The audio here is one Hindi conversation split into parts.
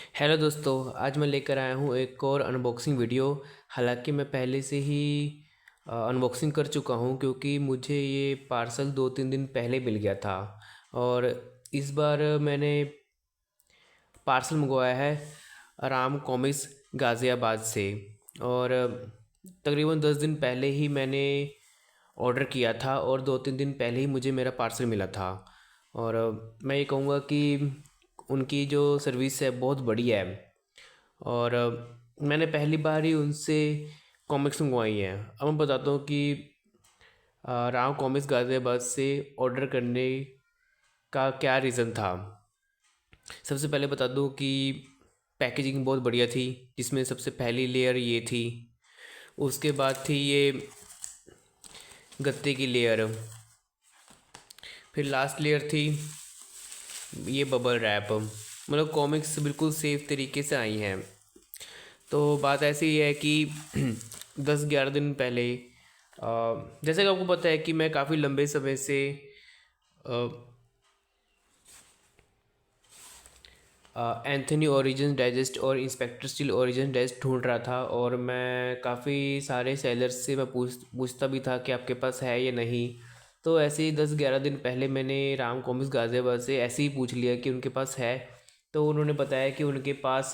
हेलो दोस्तों, आज मैं लेकर आया हूँ एक और अनबॉक्सिंग वीडियो। हालांकि मैं पहले से ही अनबॉक्सिंग कर चुका हूँ क्योंकि मुझे ये पार्सल 2-3 दिन पहले मिल गया था। और इस बार मैंने पार्सल मंगवाया है राम कॉमिक्स गाज़ियाबाद से। और तकरीबन 10 दिन पहले ही मैंने ऑर्डर किया था और 2-3 दिन पहले ही मुझे मेरा पार्सल मिला था। और मैं ये कहूँगा कि उनकी जो सर्विस है बहुत बढ़िया है। और मैंने पहली बार ही उनसे कॉमिक्स मंगवाई हैं। अब मैं बताता हूँ कि राव कॉमिक्स गाज़ियाबाद से ऑर्डर करने का क्या रीज़न था। सबसे पहले बता दूँ कि पैकेजिंग बहुत बढ़िया थी, जिसमें सबसे पहली लेयर ये थी। उसके बाद थी ये गत्ते की लेयर। फिर लास्ट लेयर थी ये बबल रैप। मतलब कॉमिक्स बिल्कुल सेफ तरीके से आई हैं। तो बात ऐसी है कि 10-11 दिन पहले जैसे कि आपको पता है कि मैं काफ़ी लंबे समय से एंथनी ओरिजिन डाइजेस्ट और इंस्पेक्टर स्टील ओरिजिन डाइजेस्ट ढूंढ रहा था। और मैं काफ़ी सारे सेलर्स से मैं पूछता भी था कि आपके पास है या नहीं। तो ऐसे ही 10-11 दिन पहले मैंने राम कॉमिक्स गाज़ियाबाद से ऐसे ही पूछ लिया कि उनके पास है। तो उन्होंने बताया कि उनके पास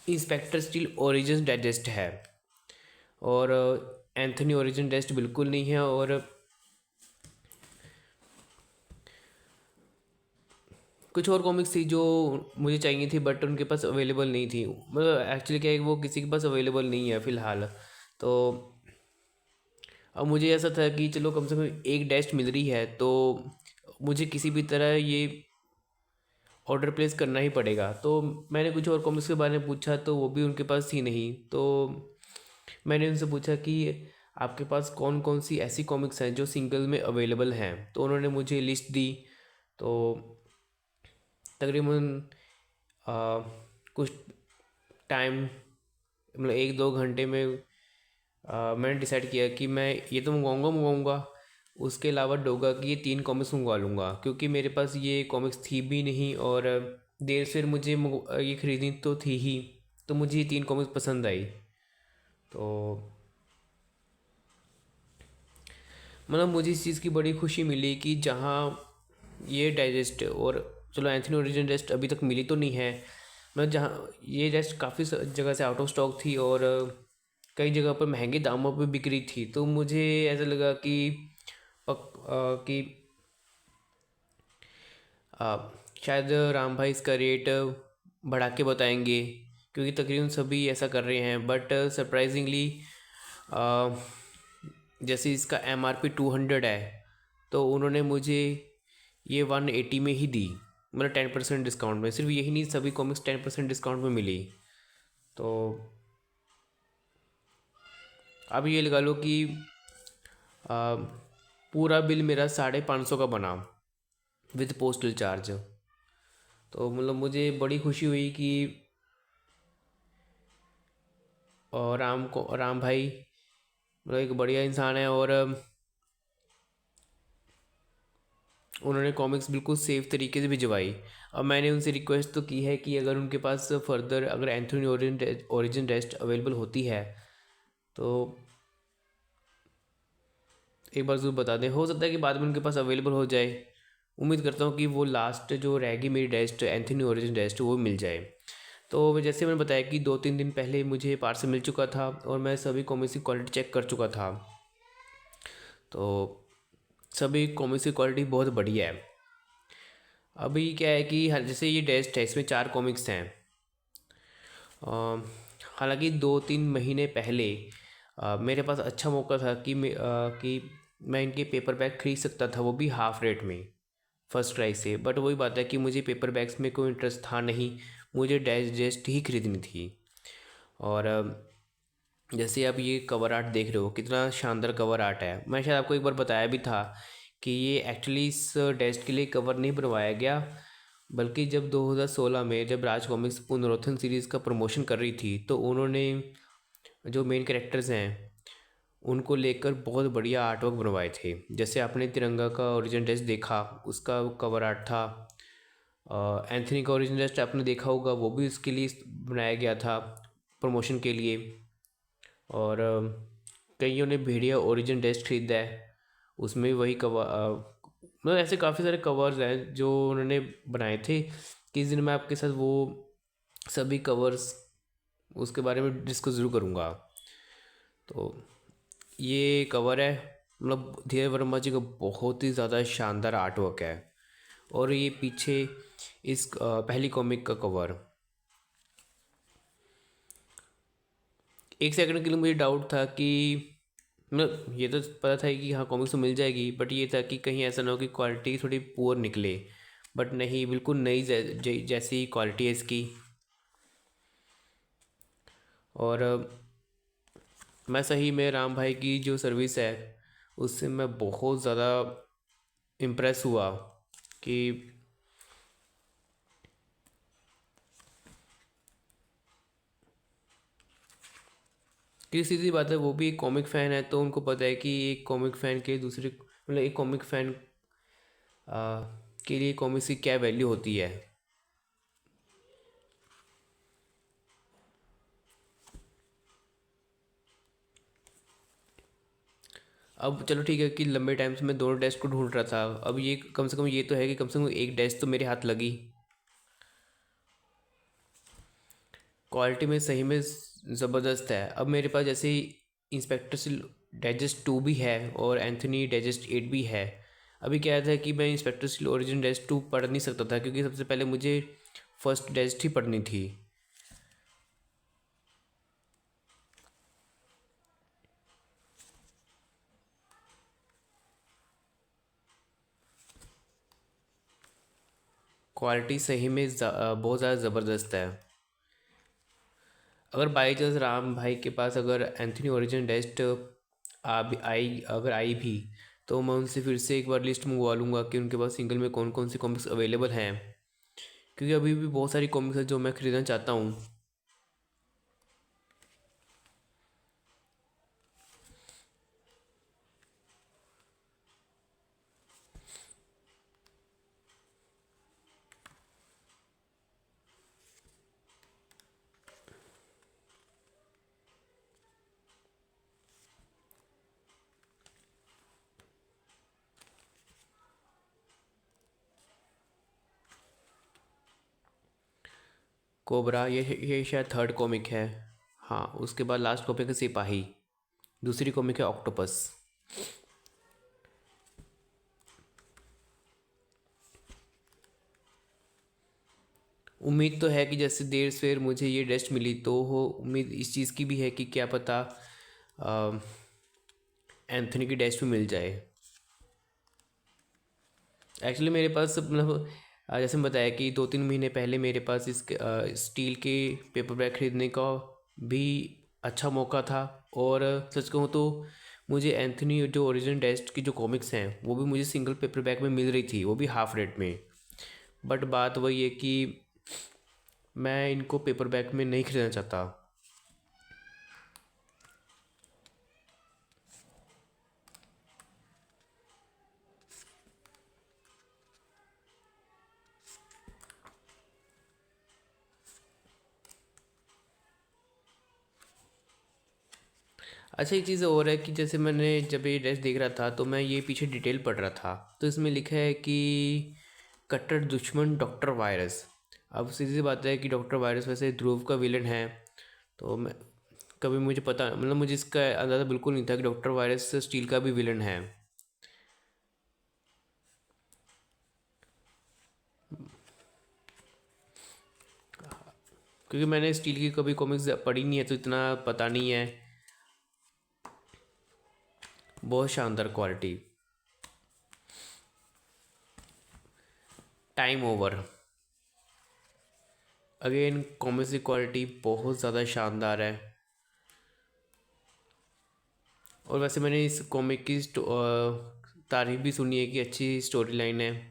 इंस्पेक्टर स्टील ओरिजिन डाइजेस्ट है और एंथनी ओरिजिन डाइजेस्ट बिल्कुल नहीं है। और कुछ और कॉमिक्स थी जो मुझे चाहिए थी बट उनके पास अवेलेबल नहीं थी। मतलब एक्चुअली क्या है कि वो किसी के पास अवेलेबल नहीं है फ़िलहाल। तो अब मुझे ऐसा था कि चलो कम से कम एक डेस्ट मिल रही है तो मुझे किसी भी तरह ये ऑर्डर प्लेस करना ही पड़ेगा। तो मैंने कुछ और कॉमिक्स के बारे में पूछा तो वो भी उनके पास थी नहीं। तो मैंने उनसे पूछा कि आपके पास कौन कौन सी ऐसी कॉमिक्स हैं जो सिंगल में अवेलेबल हैं। तो उन्होंने मुझे लिस्ट दी। तो तकरीबन आ, कुछ टाइम मतलब 1-2 घंटे में मैंने डिसाइड किया कि मैं ये तो मंगवाऊँगा। उसके अलावा डोगा की ये 3 कॉमिक्स मंगवा लूँगा क्योंकि मेरे पास ये कॉमिक्स थी भी नहीं। और देर से मुझे ये ख़रीदनी तो थी ही। तो मुझे ये 3 कॉमिक्स पसंद आई। तो मतलब मुझे इस चीज़ की बड़ी खुशी मिली कि जहाँ ये डाइजेस्ट और चलो एंथनी ओरिजिन रेस्ट अभी तक मिली तो नहीं है। मतलब जहाँ ये रेस्ट काफ़ी जगह से आउट ऑफ स्टॉक थी और कई जगह पर महंगे दामों पे बिक रही थी। तो मुझे ऐसा लगा कि कि आ, शायद राम भाई इसका रेट बढ़ा के बताएंगे क्योंकि तकरीबन सभी ऐसा कर रहे हैं। बट सरप्राइजिंगली जैसे इसका MRP 200 है तो उन्होंने मुझे ये 180 में ही दी। मतलब 10% डिस्काउंट में। सिर्फ यही नहीं, सभी कॉमिक्स 10% डिस्काउंट में मिली। तो अब ये लगा लो कि आ, पूरा बिल मेरा 550 का बना विद पोस्टल चार्ज। तो मतलब मुझे बड़ी खुशी हुई कि राम भाई मतलब एक बढ़िया इंसान है। और उन्होंने कॉमिक्स बिल्कुल सेफ तरीके से भिजवाई। अब मैंने उनसे रिक्वेस्ट तो की है कि अगर उनके पास फर्दर अगर एंथोनी ओरिजिन रेस्ट अवेलेबल होती है तो एक बार ज़रूर बता दें। हो सकता है कि बाद में उनके पास अवेलेबल हो जाए। उम्मीद करता हूँ कि वो लास्ट जो रहेगी मेरी डेस्ट एंथोनी ओरिजिन डेस्ट वो मिल जाए। तो जैसे मैंने बताया कि 2-3 दिन पहले मुझे पार्सल मिल चुका था और मैं सभी कॉमिक्स की क्वालिटी चेक कर चुका था। तो सभी कॉमिक्स की क्वालिटी बहुत बढ़िया है। अभी क्या है कि जैसे ये डेस्ट है इसमें 4 कॉमिक्स हैं। हालांकि 2-3 महीने पहले मेरे पास अच्छा मौका था कि मैं इनके पेपर बैग खरीद सकता था, वो भी हाफ़ रेट में फर्स्ट क्राई से। बट वही बात है कि मुझे पेपर बैग्स में कोई इंटरेस्ट था नहीं। मुझे डाइजेस्ट ही खरीदनी थी। और जैसे आप ये कवर आर्ट देख रहे हो कितना शानदार कवर आर्ट है। मैं शायद आपको एक बार बताया भी था कि ये एक्चुअली इस डेस्ट के लिए कवर नहीं बनवाया गया, बल्कि जब 2016 में जब राज कॉमिक्स पुनरुत्थान सीरीज़ का प्रमोशन कर रही थी तो उन्होंने जो मेन कैरेक्टर्स हैं उनको लेकर बहुत बढ़िया आर्ट वर्क बनवाए थे। जैसे आपने तिरंगा का ओरिजिन ड्रेस देखा, उसका कवर आर्ट था। एंथनी का ओरिजिन डेस्ट आपने देखा होगा, वो भी उसके लिए बनाया गया था, प्रमोशन के लिए। और कईयों ने भेड़िया ओरिजिन डेस्ट खरीदा है, उसमें भी वही कवर, मतलब ऐसे काफ़ी सारे कवर्स हैं जो उन्होंने बनाए थे। किस दिन मैं आपके साथ वो सभी कवर्स उसके बारे में डिस्कस ज़रूर करूँगा। तो ये कवर है, मतलब धीरज वर्मा जी का बहुत ही ज़्यादा शानदार आर्ट वर्क है। और ये पीछे इस पहली कॉमिक का कवर। एक सेकंड के लिए मुझे डाउट था कि, मतलब ये तो पता था कि हाँ कॉमिक्स तो मिल जाएगी, बट ये था कि कहीं ऐसा ना हो कि क्वालिटी थोड़ी पुअर निकले। बट नहीं, बिल्कुल नई जैसी क्वालिटी है इसकी। और मैं सही में राम भाई की जो सर्विस है उससे मैं बहुत ज़्यादा इम्प्रेस हुआ कि सीधी बात है, वो भी एक कॉमिक फ़ैन है, तो उनको पता है कि एक कॉमिक फ़ैन के दूसरे, मतलब एक कॉमिक फ़ैन के लिए कॉमिक्स की क्या वैल्यू होती है। अब चलो ठीक है कि लंबे टाइम से मैं दोनों डेस्क को ढूंढ रहा था, अब ये कम से कम ये तो है कि कम से कम एक डेस्क तो मेरे हाथ लगी। क्वालिटी में सही में ज़बरदस्त है। अब मेरे पास जैसे इंस्पेक्टर से डाइजेस्ट 2 भी है और एंथनी डाइजेस्ट 8 भी है। अभी क्या था कि मैं इंस्पेक्टर से ओरिजिन डाइजेस्ट 2 पढ़ नहीं सकता था, क्योंकि सबसे पहले मुझे फर्स्ट डाइजेस्ट ही पढ़नी थी। क्वालिटी सही में बहुत ज़्यादा ज़बरदस्त है। अगर बाई चांस राम भाई के पास अगर एंथनी ओरिजिन डेस्ट अगर आई भी, तो मैं उनसे फिर से एक बार लिस्ट मंगवा लूँगा कि उनके पास सिंगल में कौन कौन सी कॉमिक्स अवेलेबल हैं, क्योंकि अभी भी बहुत सारी कॉमिक्स हैं जो मैं ख़रीदना चाहता हूँ। कोबरा, ये शायद थर्ड कॉमिक है। हाँ, उसके बाद लास्ट कॉमिक है सिपाही, दूसरी कॉमिक है ऑक्टोपस। उम्मीद तो है कि जैसे देर सवेर मुझे ये डेस्ट मिली, तो वो उम्मीद इस चीज़ की भी है कि क्या पता एंथनी की डेस्ट भी मिल जाए। एक्चुअली मेरे पास मतलब जैसे मैं बताया कि 2-3 महीने पहले मेरे पास इस स्टील के पेपर बैग ख़रीदने का भी अच्छा मौका था। और सच कहूँ तो मुझे एंथनी जो ओरिजिन डेस्ट की जो कॉमिक्स हैं वो भी मुझे सिंगल पेपर बैग में मिल रही थी, वो भी हाफ रेट में। बट बात वही है कि मैं इनको पेपर बैग में नहीं खरीदना चाहता। अच्छा, एक चीज़ और है कि जैसे मैंने जब ये ड्रेस देख रहा था तो मैं ये पीछे डिटेल पढ़ रहा था, तो इसमें लिखा है कि कट्टर दुश्मन डॉक्टर वायरस। अब सीधी सी बात है कि डॉक्टर वायरस वैसे ध्रुव का विलन है, तो मैं कभी मुझे पता, मतलब मुझे इसका अंदाज़ा बिल्कुल नहीं था कि डॉक्टर वायरस स्टील का भी विलन है। क्योंकि मैंने स्टील की कभी कॉमिक्स पढ़ी नहीं है, तो इतना पता नहीं है। बहुत शानदार quality. Time over, again comics की क्वालिटी बहुत ज़्यादा शानदार है। और वैसे मैंने इस कॉमिक की तारीफ भी सुनी है कि अच्छी स्टोरी लाइन है।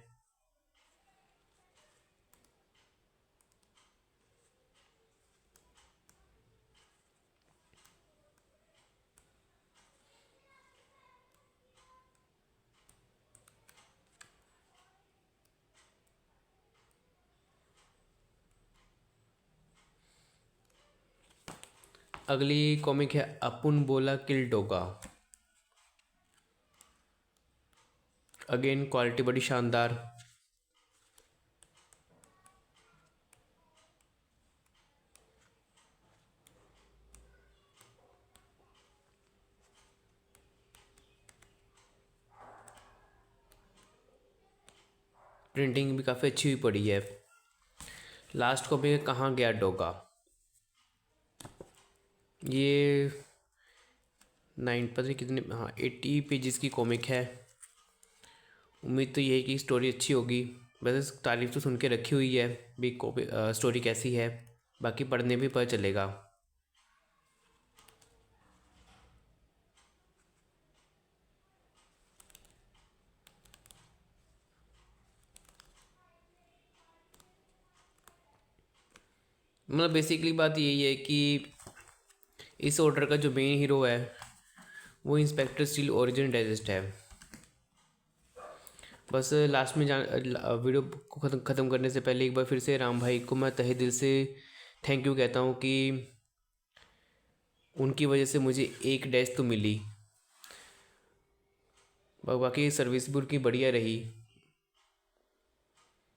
अगली कॉमिक है अपुन बोला किल डोगा। अगेन क्वालिटी बड़ी शानदार। प्रिंटिंग भी काफ़ी अच्छी हुई पड़ी है। लास्ट कॉमिक है कहाँ गया डोगा। ये 9 पता नहीं कितने, हाँ 80 पेजेस की कॉमिक है। उम्मीद तो ये है कि स्टोरी अच्छी होगी। वैसे तारीफ तो सुन के रखी हुई है भी स्टोरी कैसी है, बाकी पढ़ने भी पता चलेगा। मतलब बेसिकली बात यही है कि इस ऑर्डर का जो मेन हीरो है वो इंस्पेक्टर स्टील ओरिजिन डाइजेस्ट है। बस लास्ट में वीडियो को ख़त्म करने से पहले एक बार फिर से राम भाई को मैं तहे दिल से थैंक यू कहता हूँ कि उनकी वजह से मुझे एक डैश तो मिली। बाकी सर्विस भी उनकी बढ़िया रही।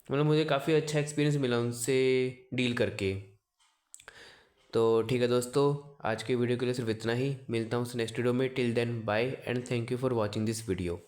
मतलब मुझे काफ़ी अच्छा एक्सपीरियंस मिला उनसे डील करके। तो ठीक है दोस्तों, आज के वीडियो के लिए सिर्फ इतना ही। मिलता हूँ नेक्स्ट वीडियो में। Till then bye and thank you for watching this video.